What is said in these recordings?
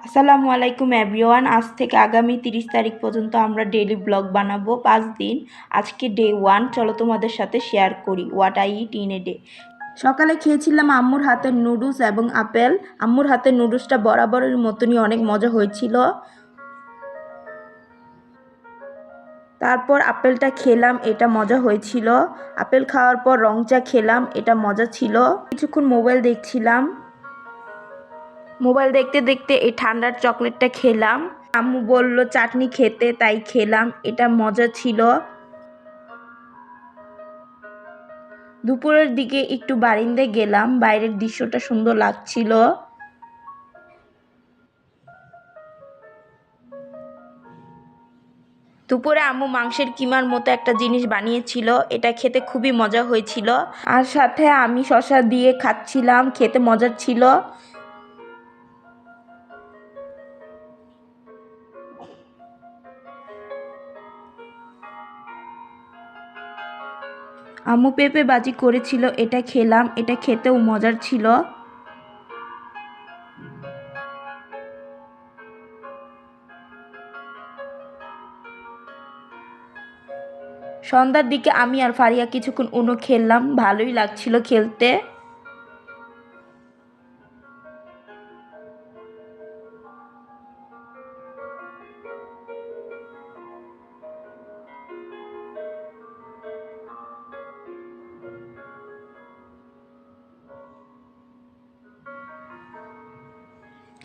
আসসালামু আলাইকুম এভরিওয়ান। আজ থেকে আগামী 30 তারিখ পর্যন্ত আমরা ডেইলি ব্লগ বানাবো 5 দিন। আজকে ডে 1, চলো তোমাদের সাথে শেয়ার করি what I it in a day. সকালে খেয়েছিলাম আম্মুর হাতের নুডলস এবং আপেল। আম্মুর হাতের নুডলসটা বরাবরের মতনই অনেক মজা হয়েছিল। তারপর আপেলটা খেলাম, এটা মজা হয়েছিল। আপেল খাওয়ার পর রং চা খেলাম, এটা মজা ছিল। কিছুক্ষণ মোবাইল দেখছিলাম। মোবাইল দেখতে দেখতে এই ঠান্ডার চকলেটটা খেলাম। আম্মু বলল চাটনি খেতে, তাই খেলাম, এটা মজা ছিল। দুপুরের দিকে একটু বারিন্দায় গেলাম, বাইরের দৃশ্যটা সুন্দর লাগছিল। দুপুরে আম্মু মাংসের কিমার মতো একটা জিনিস বানিয়েছিল, এটা খেতে খুবই মজা হয়েছিল। আর সাথে আমি শসা দিয়ে খাচ্ছিলাম, খেতে মজার ছিল। আম্মু পেঁপে ভাজি করেছিল, এটা খেলাম, এটা খেতেও মজার ছিল। সন্ধ্যার দিকে আমি আর ফারিয়া কিছুক্ষণ উনো খেললাম, ভালোই লাগছিল খেলতে।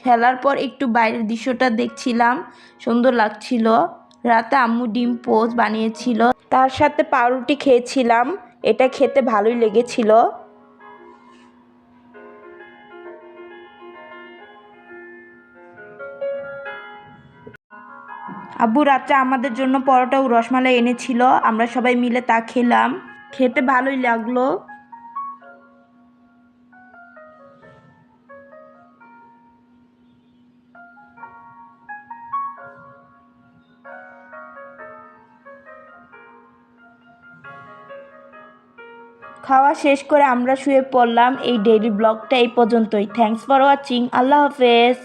খেলার পর একটু বাইরের দৃশ্যটা দেখছিলাম, সুন্দর লাগছিল। রাতে আম্মু ডিম পোচ বানিয়েছিল, তার সাথে পাউরুটি খেয়েছিলাম, এটা খেতে ভালোই লেগেছিল। আব্বু রাত্রে আমাদের জন্য পরোটা ও রসমালাই এনেছিল, আমরা সবাই মিলে তা খেলাম, খেতে ভালোই লাগলো। খাওয়া শেষ করে আমরা শুয়ে পড়লাম। এই ডেইলি ব্লগটা এই পর্যন্তই। Thanks for watching. আল্লাহ হাফেজ।